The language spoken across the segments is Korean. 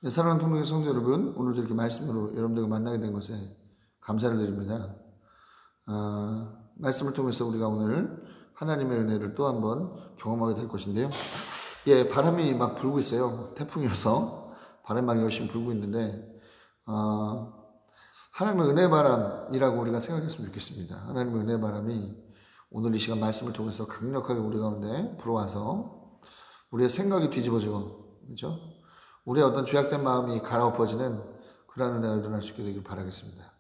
네, 사랑하는 통독의 성도 여러분, 오늘도 이렇게 말씀으로 여러분들과 만나게 된 것에 감사를 드립니다. 말씀을 통해서 우리가 오늘 하나님의 은혜를 또 한번 경험하게 될 것인데요. 예, 바람이 막 불고 있어요. 태풍이어서 바람이 막 열심히 불고 있는데 하나님의 은혜 바람이라고 우리가 생각했으면 좋겠습니다. 하나님의 은혜 바람이 오늘 이 시간 말씀을 통해서 강력하게 우리 가운데 불어와서 우리의 생각이 뒤집어지고, 그렇죠? 우리의 어떤 죄악된 마음이 갈아엎어지는 그러한 은혜가 일어날 수 있게 되길 바라겠습니다.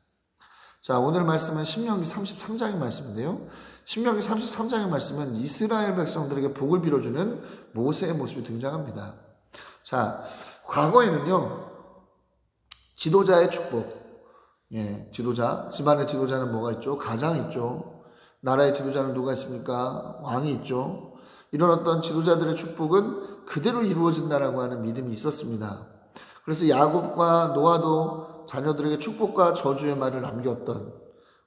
자, 오늘 말씀은 신명기 33장의 말씀인데요. 신명기 33장의 말씀은 이스라엘 백성들에게 복을 빌어주는 모세의 모습이 등장합니다. 자, 과거에는요, 지도자의 축복, 지도자, 집안의 지도자는 뭐가 있죠? 가장이 있죠. 나라의 지도자는 누가 있습니까? 왕이 있죠. 이런 어떤 지도자들의 축복은 그대로 이루어진다라고 하는 믿음이 있었습니다. 그래서 야곱과 노아도 자녀들에게 축복과 저주의 말을 남겼던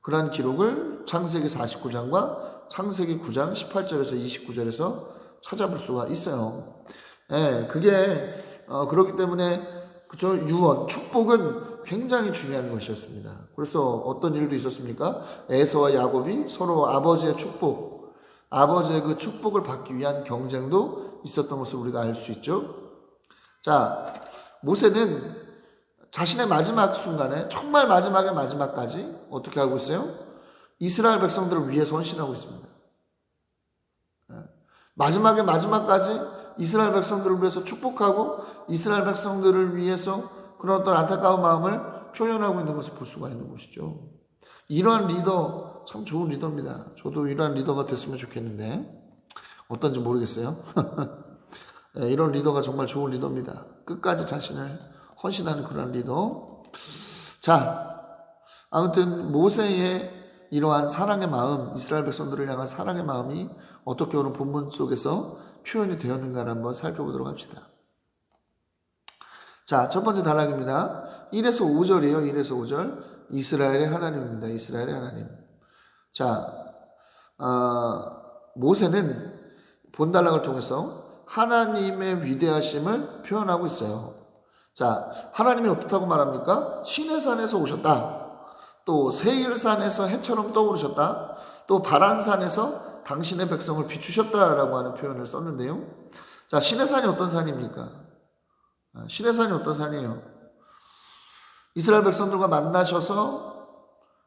그러한 기록을 창세기 49장과 창세기 9장 18절에서 29절에서 찾아볼 수가 있어요. 그게 그렇기 때문에 그죠? 유언, 축복은 굉장히 중요한 것이었습니다. 그래서 어떤 일도 있었습니까? 에서와 야곱이 서로 아버지의 축복, 아버지의 그 축복을 받기 위한 경쟁도 있었던 것을 우리가 알 수 있죠. 자, 모세는 자신의 마지막 순간에, 정말 마지막의 마지막까지 어떻게 하고 있어요? 이스라엘 백성들을 위해 헌신하고 있습니다. 마지막의 마지막까지 이스라엘 백성들을 위해서 축복하고 이스라엘 백성들을 위해서 그런 어떤 안타까운 마음을 표현하고 있는 것을 볼 수가 있는 것이죠. 이러한 리더 참 좋은 리더입니다. 저도 이러한 리더가 됐으면 좋겠는데 어떤지 모르겠어요. 이런 리더가 정말 좋은 리더입니다. 끝까지 자신을 헌신하는 그런 리더. 자, 아무튼 모세의 이러한 사랑의 마음, 이스라엘 백성들을 향한 사랑의 마음이 어떻게 오늘 본문 속에서 표현이 되었는가를 한번 살펴보도록 합시다. 자, 첫 번째 단락입니다. 1에서 5절이에요. 1에서 5절. 이스라엘의 하나님입니다. 이스라엘의 하나님. 자, 모세는 본단락을 통해서 하나님의 위대하심을 표현하고 있어요. 자, 하나님이 어떻다고 말합니까? 시내산에서 오셨다. 또 세일산에서 해처럼 떠오르셨다. 또 바란산에서 당신의 백성을 비추셨다라고 하는 표현을 썼는데요. 자, 시내산이 어떤 산입니까? 시내산이 어떤 산이에요? 이스라엘 백성들과 만나셔서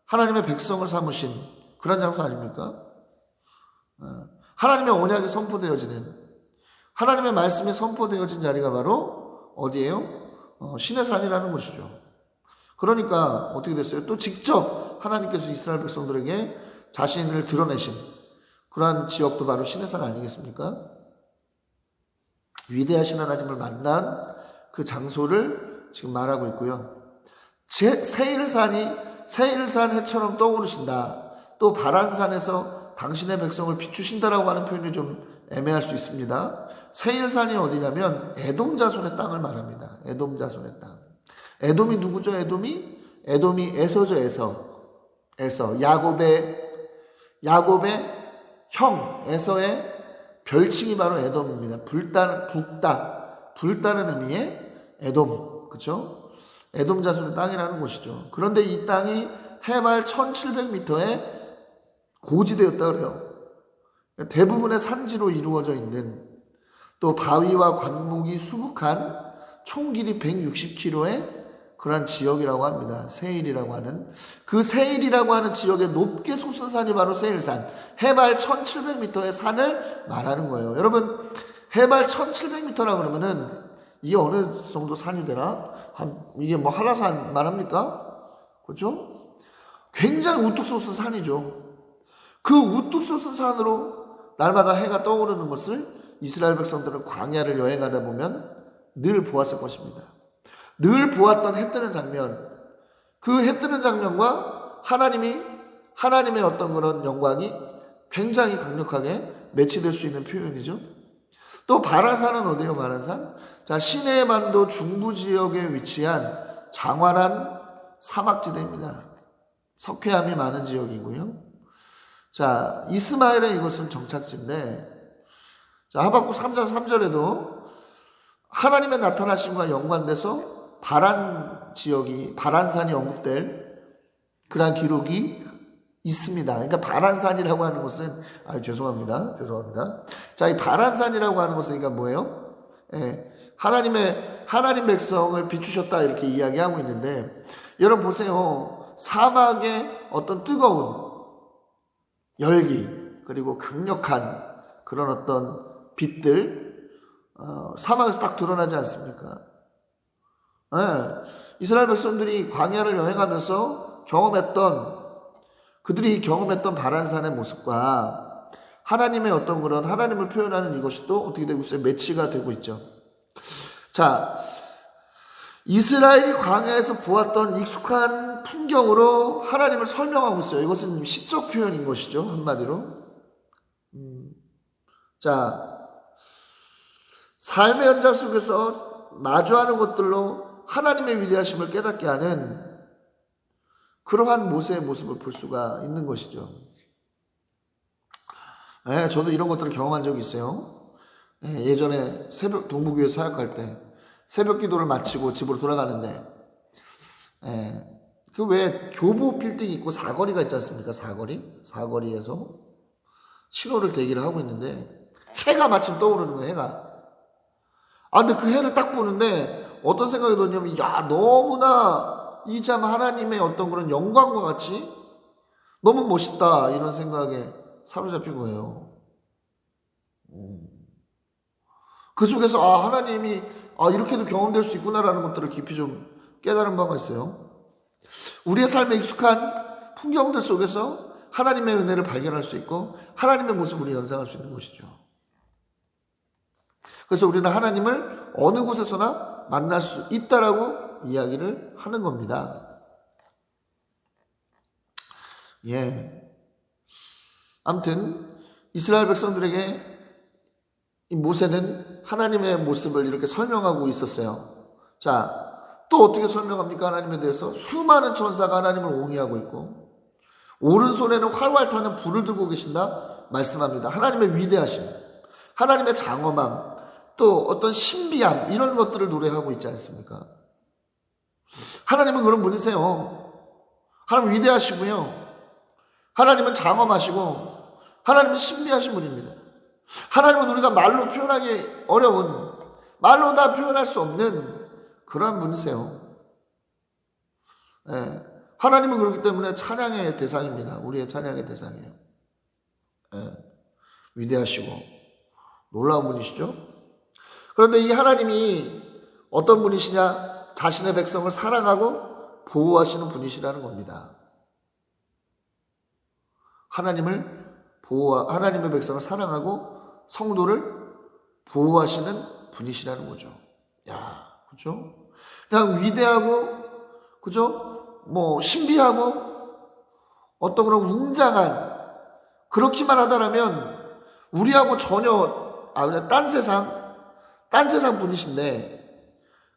하나님의 백성을 삼으신 그런 장소 아닙니까? 하나님의 언약이 선포되어지는, 하나님의 말씀이 선포되어진 자리가 바로 어디예요? 시내산이라는 것이죠. 그러니까 어떻게 됐어요? 또 직접 하나님께서 이스라엘 백성들에게 자신을 드러내신 그러한 지역도 바로 시내산 아니겠습니까? 위대하신 하나님을 만난 그 장소를 지금 말하고 있고요. 세일산 해처럼 떠오르신다. 또 바란산에서 당신의 백성을 비추신다라고 하는 표현이 좀 애매할 수 있습니다. 세일산이 어디냐면 에돔 자손의 땅을 말합니다. 에돔 자손의 땅. 에돔이 누구죠? 에돔이 에서죠. 에서. 야곱의 형 에서의 별칭이 바로 에돔입니다. 불다는 의미의 에돔, 그렇죠? 에돔 자손의 땅이라는 곳이죠. 그런데 이 땅이 해발 1700m의 고지대였다 그래요. 대부분의 산지로 이루어져 있는, 또 바위와 관목이 수북한 총 길이 160km의 그러한 지역이라고 합니다. 세일이라고 하는. 그 세일이라고 하는 지역에 높게 솟은 산이 바로 세일산. 해발 1700m의 산을 말하는 거예요. 여러분, 해발 1700m라고 그러면은 이게 어느 정도 산이 되나? 이게 뭐 한라산 말합니까? 그렇죠? 굉장히 우뚝 솟은 산이죠. 그 우뚝 솟은 산으로 날마다 해가 떠오르는 것을 이스라엘 백성들은 광야를 여행하다 보면 늘 보았을 것입니다. 늘 보았던 해 뜨는 장면, 그 해 뜨는 장면과 하나님의 어떤 그런 영광이 굉장히 강력하게 매치될 수 있는 표현이죠. 또 바란산은 어디예요? 바란산? 자, 시내의 반도 중부 지역에 위치한 장활한 사막지대입니다. 석회암이 많은 지역이고요. 자, 이스마엘의 이것은 정착지인데, 자, 하박국 3장 3절에도 하나님의 나타나심과 연관돼서 바란 지역이, 바란산이 언급될 그러한 기록이 있습니다. 그러니까 바란산이라고 하는 것은, 죄송합니다. 자, 이 바란산이라고 하는 것은 그러니까 뭐예요? 하나님 백성을 비추셨다 이렇게 이야기하고 있는데, 여러분 보세요. 사막의 어떤 뜨거운 열기, 그리고 강력한 그런 어떤 빛들, 사막에서 딱 드러나지 않습니까? 이스라엘 백성들이 광야를 여행하면서 그들이 경험했던 바란산의 모습과 하나님의 어떤 그런 하나님을 표현하는 이것이 또 어떻게 되고 있어요? 매치가 되고 있죠. 자, 이스라엘이 광야에서 보았던 익숙한 풍경으로 하나님을 설명하고 있어요. 이것은 시적 표현인 것이죠. 한마디로. 자, 삶의 현장 속에서 마주하는 것들로 하나님의 위대하심을 깨닫게 하는 그러한 모세의 모습을 볼 수가 있는 것이죠. 저도 이런 것들을 경험한 적이 있어요. 예전에 동부교회 사역할 때 새벽 기도를 마치고 집으로 돌아가는데, 그 왜 교보 빌딩 있고 사거리가 있지 않습니까? 사거리에서 신호를 대기를 하고 있는데 해가 마침 떠오르는 거예요. 해가. 근데 그 해를 딱 보는데 어떤 생각이 들었냐면, 너무나 이 참 하나님의 어떤 그런 영광과 같이 너무 멋있다, 이런 생각에 사로잡힌 거예요. 그 속에서 하나님이 이렇게도 경험될 수 있구나라는 것들을 깊이 좀 깨달은 바가 있어요. 우리의 삶에 익숙한 풍경들 속에서 하나님의 은혜를 발견할 수 있고 하나님의 모습을 연상할 수 있는 것이죠. 그래서 우리는 하나님을 어느 곳에서나 만날 수 있다라고 이야기를 하는 겁니다. 아무튼 이스라엘 백성들에게 이 모세는 하나님의 모습을 이렇게 설명하고 있었어요. 자, 또 어떻게 설명합니까? 하나님에 대해서 수많은 천사가 하나님을 옹이하고 있고 오른손에는 활활 타는 불을 들고 계신다 말씀합니다. 하나님의 위대하심, 하나님의 장엄함, 또 어떤 신비함, 이런 것들을 노래하고 있지 않습니까? 하나님은 그런 분이세요. 하나님 위대하시고요, 하나님은 장엄하시고 하나님은 신비하신 분입니다. 하나님은 우리가 말로 표현하기 어려운, 말로 다 표현할 수 없는 그러한 분이세요. 하나님은 그렇기 때문에 찬양의 대상입니다. 우리의 찬양의 대상이에요. 위대하시고 놀라운 분이시죠. 그런데 이 하나님이 어떤 분이시냐? 자신의 백성을 사랑하고 보호하시는 분이시라는 겁니다. 하나님의 백성을 사랑하고 성도를 보호하시는 분이시라는 거죠. 그죠? 그냥 위대하고, 그죠? 신비하고, 어떤 그런 웅장한, 그렇기만 하다라면, 우리하고 전혀, 그냥 딴 세상 분이신데,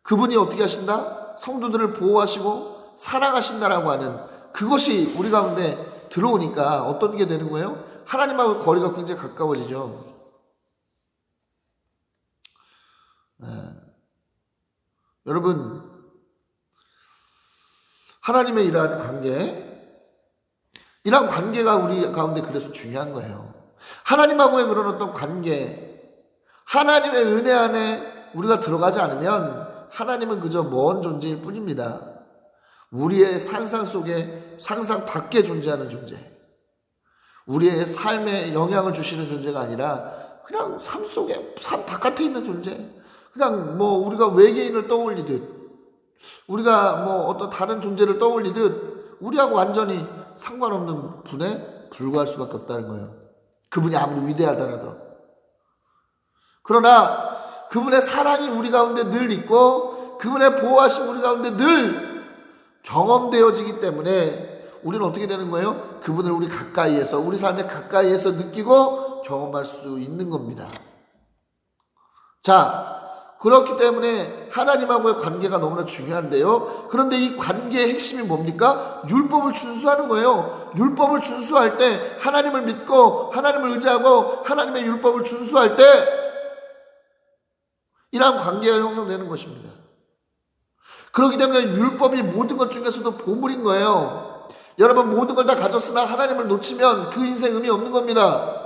그분이 어떻게 하신다? 성도들을 보호하시고, 사랑하신다라고 하는, 그것이 우리 가운데 들어오니까 어떤 게 되는 거예요? 하나님하고 거리가 굉장히 가까워지죠. 여러분, 하나님의 이러한 관계가 우리 가운데 그래서 중요한 거예요. 하나님하고의 그런 어떤 관계, 하나님의 은혜 안에 우리가 들어가지 않으면 하나님은 그저 먼 존재일 뿐입니다. 우리의 상상 속에, 상상 밖에 존재하는 존재, 우리의 삶에 영향을 주시는 존재가 아니라 그냥 삶 속에, 삶 바깥에 있는 존재, 그냥 우리가 외계인을 떠올리듯, 우리가 어떤 다른 존재를 떠올리듯 우리하고 완전히 상관없는 분에 불과할 수밖에 없다는 거예요. 그분이 아무리 위대하더라도. 그러나 그분의 사랑이 우리 가운데 늘 있고 그분의 보호하심 우리 가운데 늘 경험되어지기 때문에 우리는 어떻게 되는 거예요? 그분을 우리 가까이에서, 우리 삶의 가까이에서 느끼고 경험할 수 있는 겁니다. 자, 그렇기 때문에 하나님하고의 관계가 너무나 중요한데요. 그런데 이 관계의 핵심이 뭡니까? 율법을 준수하는 거예요. 율법을 준수할 때, 하나님을 믿고 하나님을 의지하고 하나님의 율법을 준수할 때 이러한 관계가 형성되는 것입니다. 그렇기 때문에 율법이 모든 것 중에서도 보물인 거예요. 여러분 모든 걸 다 가졌으나 하나님을 놓치면 그 인생 의미 없는 겁니다.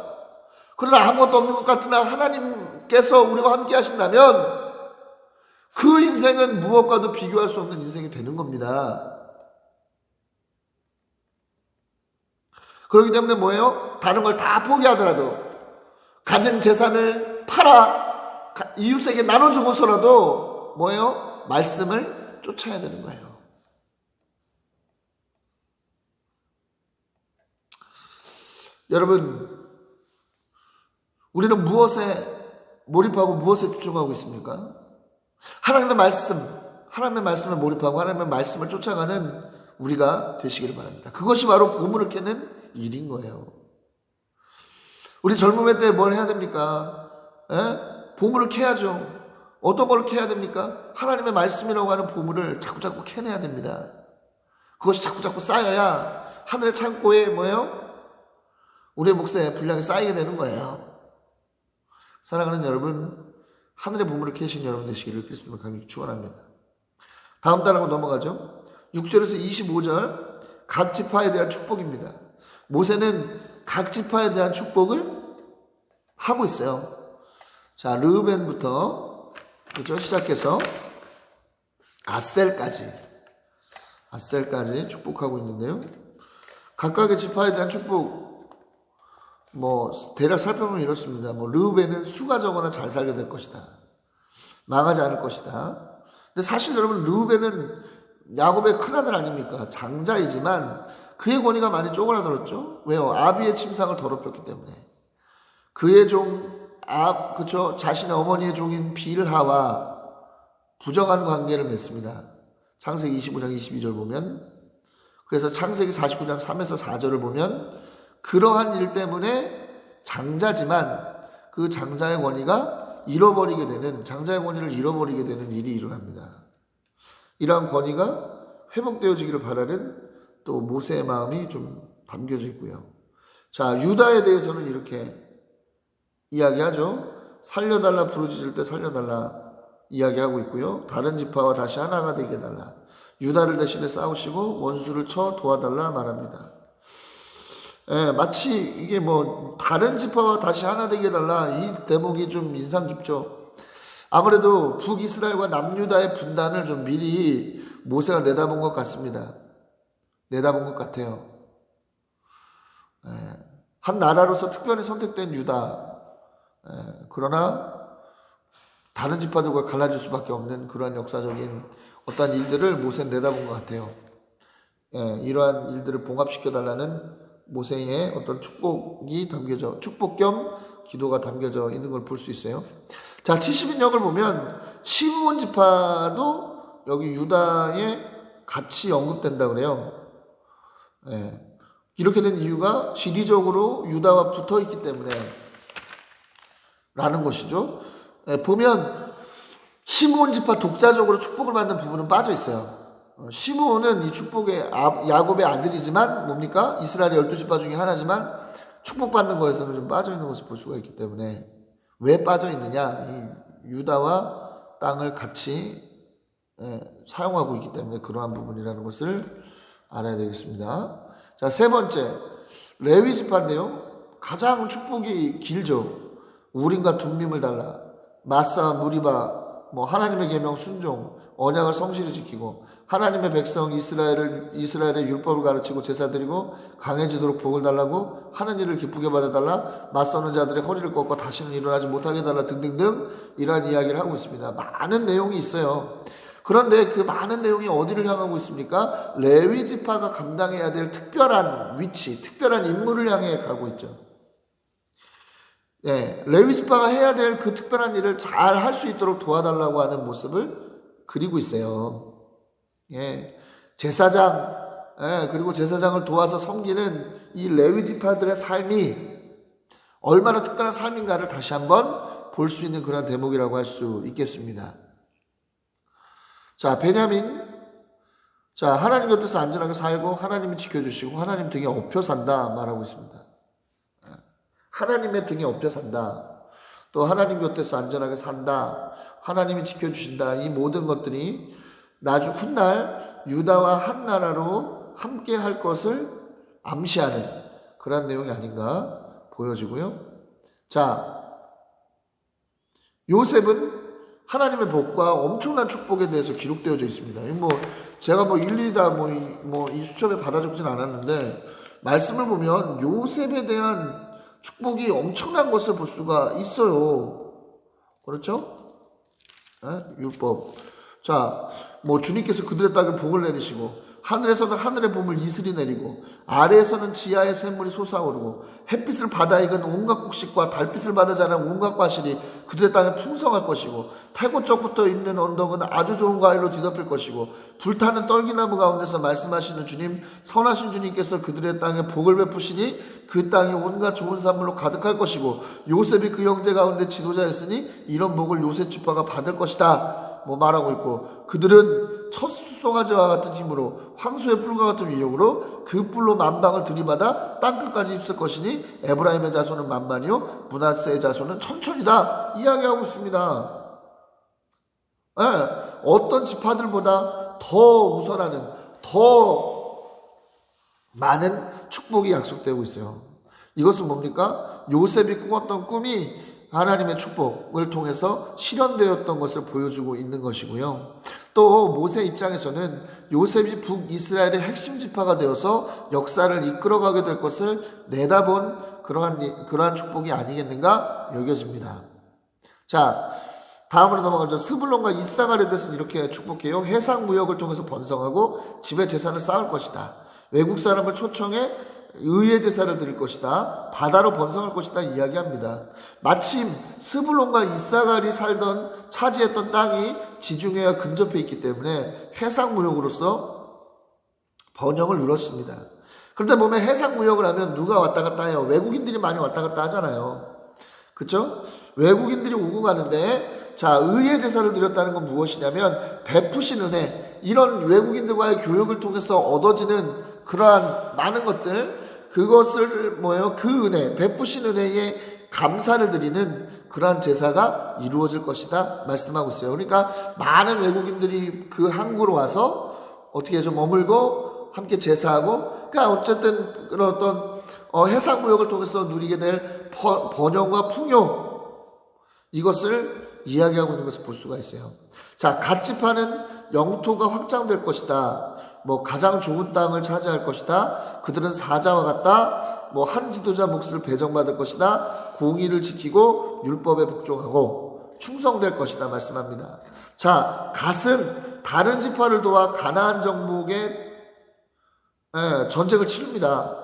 그러나 아무것도 없는 것 같으나 하나님께서 우리와 함께 하신다면 그 인생은 무엇과도 비교할 수 없는 인생이 되는 겁니다. 그렇기 때문에 뭐예요? 다른 걸 다 포기하더라도 가진 재산을 팔아 이웃에게 나눠주고서라도 뭐예요? 말씀을 쫓아야 되는 거예요. 여러분, 우리는 무엇에 몰입하고 무엇에 집중하고 있습니까? 하나님의 말씀에 몰입하고 하나님의 말씀을 쫓아가는 우리가 되시기를 바랍니다. 그것이 바로 보물을 캐는 일인 거예요. 우리 젊음의 때 뭘 해야 됩니까? 보물을 캐야죠. 어떤 걸 캐야 됩니까? 하나님의 말씀이라고 하는 보물을 자꾸자꾸 캐내야 됩니다. 그것이 자꾸자꾸 쌓여야 하늘의 창고에 뭐예요? 우리의 몫에 분량이 쌓이게 되는 거예요. 사랑하는 여러분, 하늘의 보물을 캐신 여러분 되시기를 그리스도로 강력히 축원합니다. 다음 단락으로 넘어가죠. 6절에서 25절 각 지파에 대한 축복입니다. 모세는 각 지파에 대한 축복을 하고 있어요. 자, 르우벤부터 그렇죠? 시작해서 아셀까지 축복하고 있는데요. 각각의 지파에 대한 축복 대략 살펴보면 이렇습니다. 르우벤은 수가 적거나 잘 살게 될 것이다. 망하지 않을 것이다. 근데 사실 여러분 르우벤은 야곱의 큰아들 아닙니까? 장자이지만 그의 권위가 많이 쪼그라들었죠. 왜요? 아비의 침상을 더럽혔기 때문에. 그의 그쵸? 자신의 어머니의 종인 빌하와 부정한 관계를 맺습니다. 창세기 25장 22절 보면, 그래서 창세기 49장 3에서 4절을 보면 그러한 일 때문에 장자지만 그 장자의 권위를 잃어버리게 되는 일이 일어납니다. 이러한 권위가 회복되어지기를 바라는 또 모세의 마음이 좀 담겨져 있고요. 자, 유다에 대해서는 이렇게 이야기하죠. 살려달라 부르짖을 때 살려달라 이야기하고 있고요. 다른 지파와 다시 하나가 되게 해달라. 유다를 대신해 싸우시고 원수를 쳐 도와달라 말합니다. 마치 이게 다른 지파와 다시 하나 되게 해달라, 이 대목이 좀 인상 깊죠. 아무래도 북이스라엘과 남유다의 분단을 좀 미리 모세가 내다본 것 같습니다. 내다본 것 같아요. 한 나라로서 특별히 선택된 유다, 그러나 다른 지파들과 갈라질 수밖에 없는 그러한 역사적인 어떠한 일들을 모세는 내다본 것 같아요. 이러한 일들을 봉합시켜달라는 모세의 어떤 축복 겸 기도가 담겨져 있는 걸 볼 수 있어요. 자, 70인역을 보면 시므온 지파도 여기 유다에 같이 언급된다 그래요. 이렇게 된 이유가 지리적으로 유다와 붙어 있기 때문에 라는 것이죠. 보면 시므온 지파 독자적으로 축복을 받는 부분은 빠져 있어요. 시므온은 이 축복의 야곱의 아들이지만 뭡니까? 이스라엘의 12지파 중에 하나지만 축복받는 거에서는 좀 빠져 있는 것을 볼 수가 있기 때문에, 왜 빠져 있느냐? 이 유다와 땅을 같이 사용하고 있기 때문에 그러한 부분이라는 것을 알아야 되겠습니다. 자, 세 번째 레위 지파인데요. 가장 축복이 길죠. 우림과 둠밈을 달라, 마사, 무리바, 하나님의 계명 순종, 언약을 성실히 지키고 하나님의 백성 이스라엘의 율법을 가르치고 제사 드리고 강해지도록 복을 달라고 하는 일을 기쁘게 받아달라, 맞서는 자들의 허리를 꺾고 다시는 일어나지 못하게 해달라 등등등 이러한 이야기를 하고 있습니다. 많은 내용이 있어요. 그런데 그 많은 내용이 어디를 향하고 있습니까? 레위 지파가 감당해야 될 특별한 위치, 특별한 임무를 향해 가고 있죠. 레위 지파가 해야 될 그 특별한 일을 잘 할 수 있도록 도와달라고 하는 모습을 그리고 있어요. 제사장, 그리고 제사장을 도와서 섬기는 이 레위 지파들의 삶이 얼마나 특별한 삶인가를 다시 한번 볼 수 있는 그런 대목이라고 할 수 있겠습니다. 자, 베냐민. 자, 하나님 곁에서 안전하게 살고 하나님이 지켜주시고 하나님 등에 업혀 산다 말하고 있습니다. 하나님의 등에 업혀 산다. 또 하나님 곁에서 안전하게 산다. 하나님이 지켜주신다. 이 모든 것들이 나중 훗날 유다와 한 나라로 함께 할 것을 암시하는 그런 내용이 아닌가 보여지고요. 자, 요셉은 하나님의 복과 엄청난 축복에 대해서 기록되어져 있습니다. 제가 일일이 다 이 수첩에 받아 적진 않았는데, 말씀을 보면 요셉에 대한 축복이 엄청난 것을 볼 수가 있어요. 그렇죠? 율법. 자, 주님께서 그들의 땅에 복을 내리시고, 하늘에서는 하늘의 봄을 이슬이 내리고, 아래에서는 지하의 샘물이 솟아오르고, 햇빛을 받아 익은 온갖 곡식과 달빛을 받아 자란 온갖 과실이 그들의 땅에 풍성할 것이고, 태고쪽부터 있는 언덕은 아주 좋은 과일로 뒤덮일 것이고, 불타는 떨기나무 가운데서 말씀하시는 주님, 선하신 주님께서 그들의 땅에 복을 베푸시니 그 땅이 온갖 좋은 산물로 가득할 것이고, 요셉이 그 형제 가운데 지도자였으니 이런 복을 요셉 지파가 받을 것이다 말하고 있고, 그들은 첫 수송아지와 같은 힘으로 황소의 뿔과 같은 위력으로 그 뿔로 만방을 들이받아 땅끝까지 입을 것이니 에브라임의 자손은 만만이요 므낫세의 자손은 천천이다 이야기하고 있습니다. 어떤 지파들보다 더 우선하는, 더 많은 축복이 약속되고 있어요. 이것은 뭡니까? 요셉이 꾸었던 꿈이 하나님의 축복을 통해서 실현되었던 것을 보여주고 있는 것이고요. 또 모세 입장에서는 요셉이 북이스라엘의 핵심 지파가 되어서 역사를 이끌어가게 될 것을 내다본 그러한 축복이 아니겠는가 여겨집니다. 자, 다음으로 넘어가죠. 스불론과 이사갈에 대해서는 이렇게 축복해요. 해상무역을 통해서 번성하고 집에 재산을 쌓을 것이다. 외국 사람을 초청해 의의 제사를 드릴 것이다. 바다로 번성할 것이다 이야기합니다. 마침 스불론과 이사갈이 차지했던 땅이 지중해와 근접해 있기 때문에 해상무역으로서 번영을 이뤘습니다. 그런데 보면 해상무역을 하면 누가 왔다 갔다 해요? 외국인들이 많이 왔다 갔다 하잖아요. 그렇죠? 외국인들이 오고 가는데, 자, 의의 제사를 드렸다는 건 무엇이냐면 베푸신 은혜, 이런 외국인들과의 교역을 통해서 얻어지는 그러한 많은 것들, 그것을 그 은혜, 베푸신 은혜에 감사를 드리는 그러한 제사가 이루어질 것이다 말씀하고 있어요. 그러니까 많은 외국인들이 그 항구로 와서 어떻게 좀 머물고 함께 제사하고, 그러니까 어쨌든 그런 어떤 해상무역을 통해서 누리게 될 번영과 풍요, 이것을 이야기하고 있는 것을 볼 수가 있어요. 자, 갓 지파는 영토가 확장될 것이다. 가장 좋은 땅을 차지할 것이다. 그들은 사자와 같다. 한 지도자 몫을 배정받을 것이다. 공의를 지키고 율법에 복종하고 충성될 것이다 말씀합니다. 자, 갓은 다른 지파를 도와 가나안 정복의 전쟁을 치릅니다.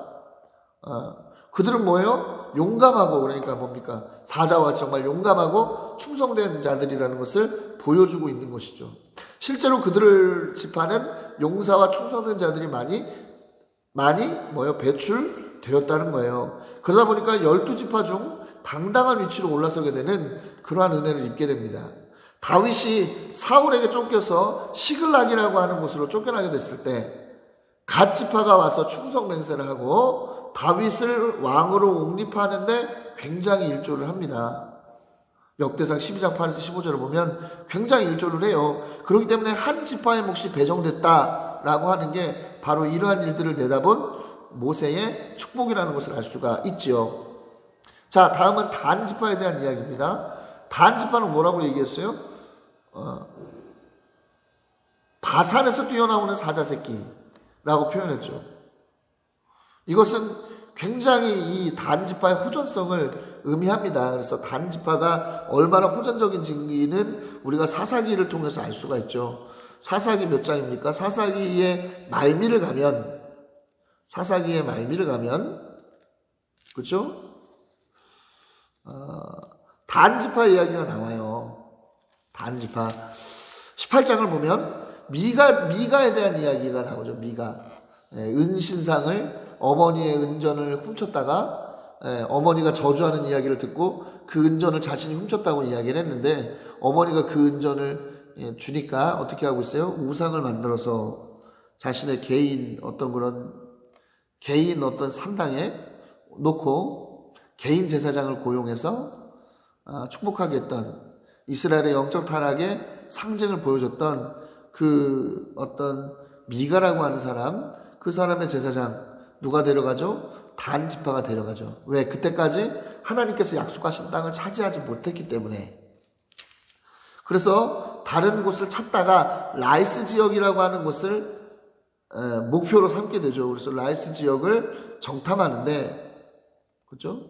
그들은 뭐예요? 용감하고, 그러니까 뭡니까? 사자와 정말 용감하고 충성된 자들이라는 것을 보여주고 있는 것이죠. 실제로 그들을 지파는 용사와 충성된 자들이 많이 배출되었다는 거예요. 그러다 보니까 12지파 중 당당한 위치로 올라서게 되는 그러한 은혜를 입게 됩니다. 다윗이 사울에게 쫓겨서 시글락이라고 하는 곳으로 쫓겨나게 됐을 때 갓 지파가 와서 충성 맹세를 하고 다윗을 왕으로 옹립하는데 굉장히 일조를 합니다. 역대상 12장 8에서 15절을 보면 굉장히 일조를 해요. 그렇기 때문에 한 지파의 몫이 배정됐다라고 하는 게 바로 이러한 일들을 내다본 모세의 축복이라는 것을 알 수가 있지요. 자, 다음은 단 지파에 대한 이야기입니다. 단 지파는 뭐라고 얘기했어요? 바산에서 뛰어나오는 사자 새끼라고 표현했죠. 이것은 굉장히 이 단 지파의 호전성을 의미합니다. 그래서 단 지파가 얼마나 호전적인지는 우리가 사사기를 통해서 알 수가 있죠. 사사기 몇 장입니까? 사사기의 말미를 가면 그렇죠? 단 지파 이야기가 나와요. 단 지파 18장을 보면 미가에 대한 이야기가 나오죠. 미가 은신상을, 어머니의 은전을 훔쳤다가 어머니가 저주하는 이야기를 듣고 그 은전을 자신이 훔쳤다고 이야기를 했는데, 어머니가 그 은전을 주니까 어떻게 하고 있어요? 우상을 만들어서 자신의 개인 어떤 산당에 놓고 개인 제사장을 고용해서 축복하게 했던, 이스라엘의 영적 타락의 상징을 보여줬던 그 어떤 미가라고 하는 사람, 그 사람의 제사장 누가 데려가죠? 단 지파가 데려가죠. 왜? 그때까지 하나님께서 약속하신 땅을 차지하지 못했기 때문에. 그래서 다른 곳을 찾다가 라이스 지역이라고 하는 곳을 목표로 삼게 되죠. 그래서 라이스 지역을 정탐하는데, 그렇죠?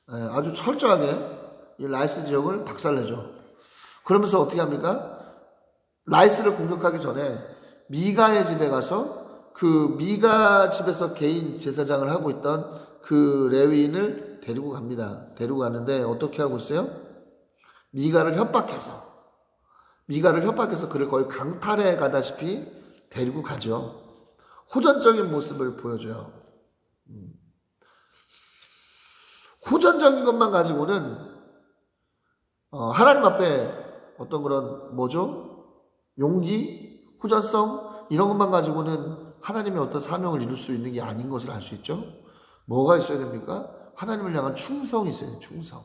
아주 철저하게 이 라이스 지역을 박살내죠. 그러면서 어떻게 합니까? 라이스를 공격하기 전에 미가의 집에 가서 그 미가 집에서 개인 제사장을 하고 있던 그 레위인을 데리고 갑니다. 데리고 가는데 어떻게 하고 있어요? 미가를 협박해서 그를 거의 강탈해 가다시피 데리고 가죠. 호전적인 모습을 보여줘요. 호전적인 것만 가지고는 하나님 앞에 어떤 그런 용기, 호전성 이런 것만 가지고는 하나님의 어떤 사명을 이룰 수 있는 게 아닌 것을 알 수 있죠. 뭐가 있어야 됩니까? 하나님을 향한 충성이 있어야 돼요. 충성.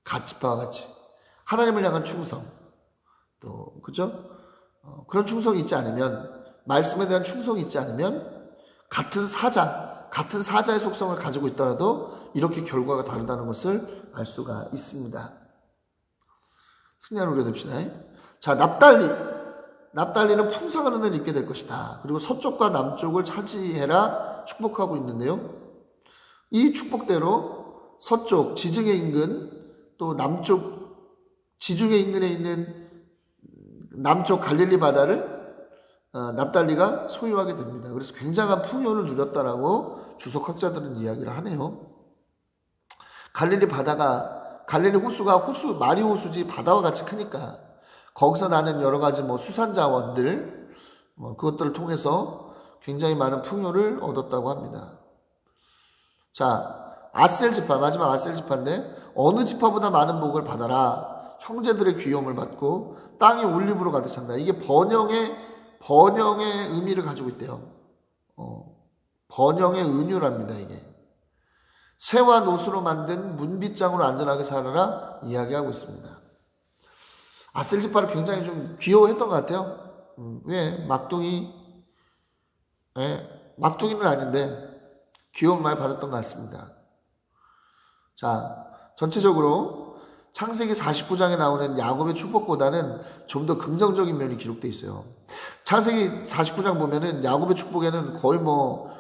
갓지파와 같이 하나님을 향한 충성. 또 그죠? 그런 충성이 있지 않으면, 말씀에 대한 충성이 있지 않으면 같은 사자의 속성을 가지고 있더라도 이렇게 결과가 다르다는 것을 알 수가 있습니다. 승리하는 우리가 됩시다. 자, 납달리는 풍성한 은혜를 입게 될 것이다. 그리고 서쪽과 남쪽을 차지해라 축복하고 있는데요. 이 축복대로 서쪽 지중해 인근, 또 남쪽 지중해 인근에 있는 남쪽 갈릴리 바다를 납달리가 소유하게 됩니다. 그래서 굉장한 풍요를 누렸다라고 주석학자들은 이야기를 하네요. 갈릴리 호수가 마리 호수지 바다와 같이 크니까 거기서 나는 여러 가지 수산 자원들 그것들을 통해서 굉장히 많은 풍요를 얻었다고 합니다. 자, 아셀 지파, 마지막 아셀 지파인데, 어느 지파보다 많은 복을 받아라. 형제들의 귀여움을 받고 땅이 올리브로 가득 찬다. 이게 번영의 의미를 가지고 있대요. 번영의 은유랍니다. 이게 쇠와 노수로 만든 문빗장으로 안전하게 살아라 이야기하고 있습니다. 아셀 지파를 굉장히 좀 귀여워했던 것 같아요. 왜? 막둥이는 아닌데 귀여움 많이 받았던 것 같습니다. 자, 전체적으로 창세기 49장에 나오는 야곱의 축복보다는 좀 더 긍정적인 면이 기록되어 있어요. 창세기 49장 보면은 야곱의 축복에는 거의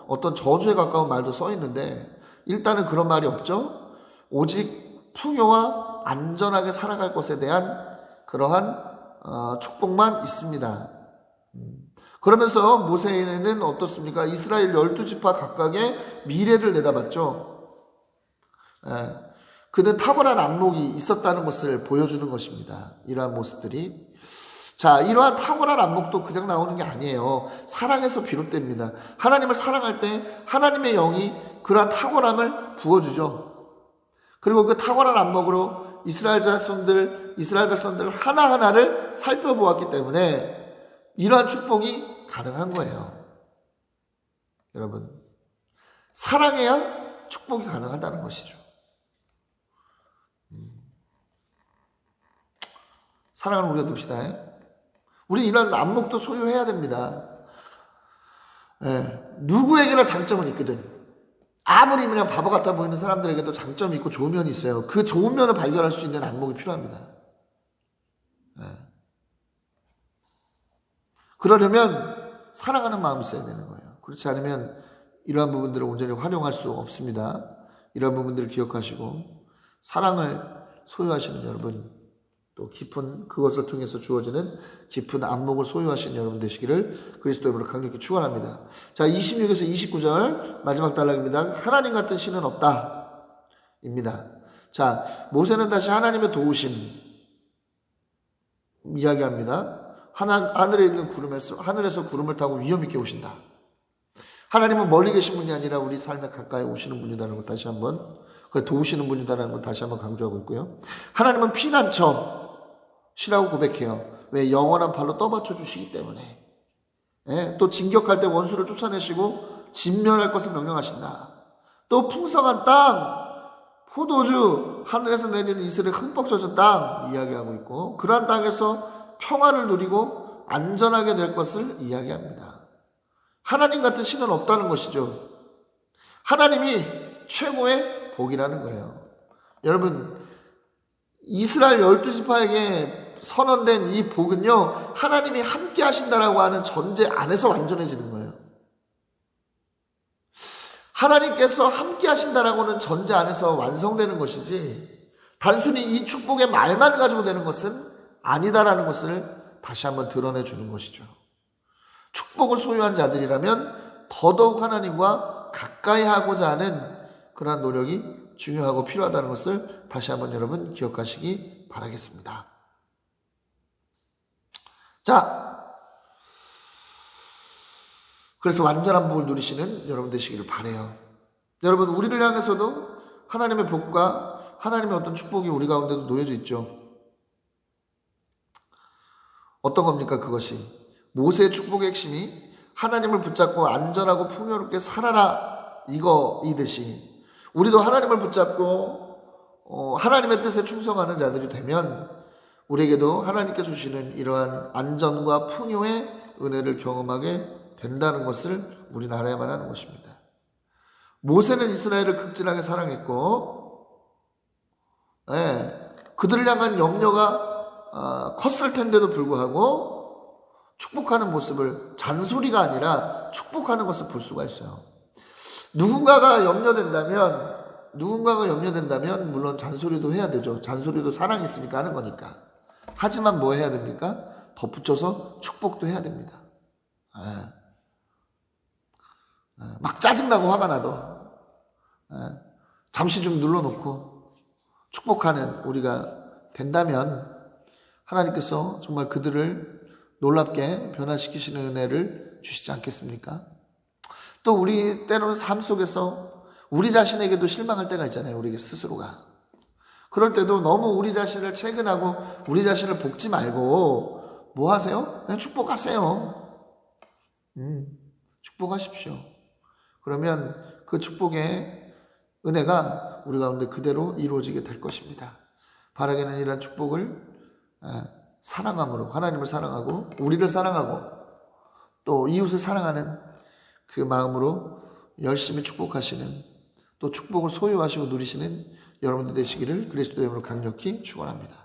어떤 저주에 가까운 말도 써 있는데, 일단은 그런 말이 없죠. 오직 풍요와 안전하게 살아갈 것에 대한 그러한 축복만 있습니다. 그러면서 모세는 어떻습니까? 이스라엘 12지파 각각의 미래를 내다봤죠. 그는 탁월한 안목이 있었다는 것을 보여주는 것입니다. 이러한 모습들이. 자, 이러한 탁월한 안목도 그냥 나오는 게 아니에요. 사랑에서 비롯됩니다. 하나님을 사랑할 때 하나님의 영이 그러한 탁월함을 부어주죠. 그리고 그 탁월한 안목으로 이스라엘 백성들 하나하나를 살펴보았기 때문에 이러한 축복이 가능한 거예요. 여러분, 사랑해야 축복이 가능하다는 것이죠. 사랑하는 우리가 됩시다. 우리 이런 안목도 소유해야 됩니다. 누구에게나 장점은 있거든. 아무리 그냥 바보 같아 보이는 사람들에게도 장점이 있고 좋은 면이 있어요. 그 좋은 면을 발견할 수 있는 안목이 필요합니다. 그러려면 사랑하는 마음이 있어야 되는 거예요. 그렇지 않으면 이러한 부분들을 온전히 활용할 수 없습니다. 이러한 부분들을 기억하시고 사랑을 소유하시는 여러분, 또 깊은 그것을 통해서 주어지는 깊은 안목을 소유하시는 여러분 되시기를 그리스도의 이름으로 강력히 축원합니다. 자, 26에서 29절 마지막 단락입니다. 하나님 같은 신은 없다 입니다. 자, 모세는 다시 하나님의 도우심 이야기합니다. 하늘에 있는 하늘에서 구름을 타고 위험 있게 오신다. 하나님은 멀리 계신 분이 아니라 우리 삶에 가까이 오시는 분이라는 걸 다시 한번, 도우시는 분이다라는 걸 다시 한번 강조하고 있고요. 하나님은 피난처시라고 고백해요. 왜? 영원한 발로 떠받쳐 주시기 때문에. 또 진격할 때 원수를 쫓아내시고 진멸할 것을 명령하신다. 또 풍성한 땅, 포도주, 하늘에서 내리는 이슬에 흠뻑 젖은 땅 이야기하고 있고, 그러한 땅에서 평화를 누리고 안전하게 될 것을 이야기합니다. 하나님 같은 신은 없다는 것이죠. 하나님이 최고의 복이라는 거예요. 여러분, 이스라엘 12지파에게 선언된 이 복은요, 하나님이 함께 하신다라고 하는 전제 안에서 완전해지는 거예요. 하나님께서 함께 하신다라고 하는 전제 안에서 완성되는 것이지, 단순히 이 축복의 말만 가지고 되는 것은 아니다라는 것을 다시 한번 드러내 주는 것이죠. 축복을 소유한 자들이라면 더더욱 하나님과 가까이 하고자 하는 그러한 노력이 중요하고 필요하다는 것을 다시 한번 여러분 기억하시기 바라겠습니다. 자, 그래서 완전한 복을 누리시는 여러분 되시기를 바라요. 여러분, 우리를 향해서도 하나님의 복과 하나님의 어떤 축복이 우리 가운데도 놓여져 있죠. 어떤 겁니까? 그것이 모세의 축복의 핵심이 하나님을 붙잡고 안전하고 풍요롭게 살아라 이듯이 우리도 하나님을 붙잡고 하나님의 뜻에 충성하는 자들이 되면 우리에게도 하나님께 주시는 이러한 안전과 풍요의 은혜를 경험하게 된다는 것을 우리는 알아야만 하는 것입니다. 모세는 이스라엘을 극진하게 사랑했고, 그들을 향한 염려가 컸을 텐데도 불구하고 축복하는 모습을, 잔소리가 아니라 축복하는 것을 볼 수가 있어요. 누군가가 염려된다면 물론 잔소리도 해야 되죠. 잔소리도 사랑이 있으니까 하는 거니까. 하지만 뭐 해야 됩니까? 덧붙여서 축복도 해야 됩니다. 막 짜증나고 화가 나도 잠시 좀 눌러놓고 축복하는 우리가 된다면 하나님께서 정말 그들을 놀랍게 변화시키시는 은혜를 주시지 않겠습니까? 또 우리 때로는 삶 속에서 우리 자신에게도 실망할 때가 있잖아요. 우리 스스로가. 그럴 때도 너무 우리 자신을 채근하고 우리 자신을 볶지 말고 뭐 하세요? 그냥 축복하세요. 축복하십시오. 그러면 그 축복의 은혜가 우리 가운데 그대로 이루어지게 될 것입니다. 바라기는 이런 축복을 사랑함으로 하나님을 사랑하고 우리를 사랑하고 또 이웃을 사랑하는 그 마음으로 열심히 축복하시는 또 축복을 소유하시고 누리시는 여러분들 되시기를 그리스도의 이름으로 강력히 축원합니다.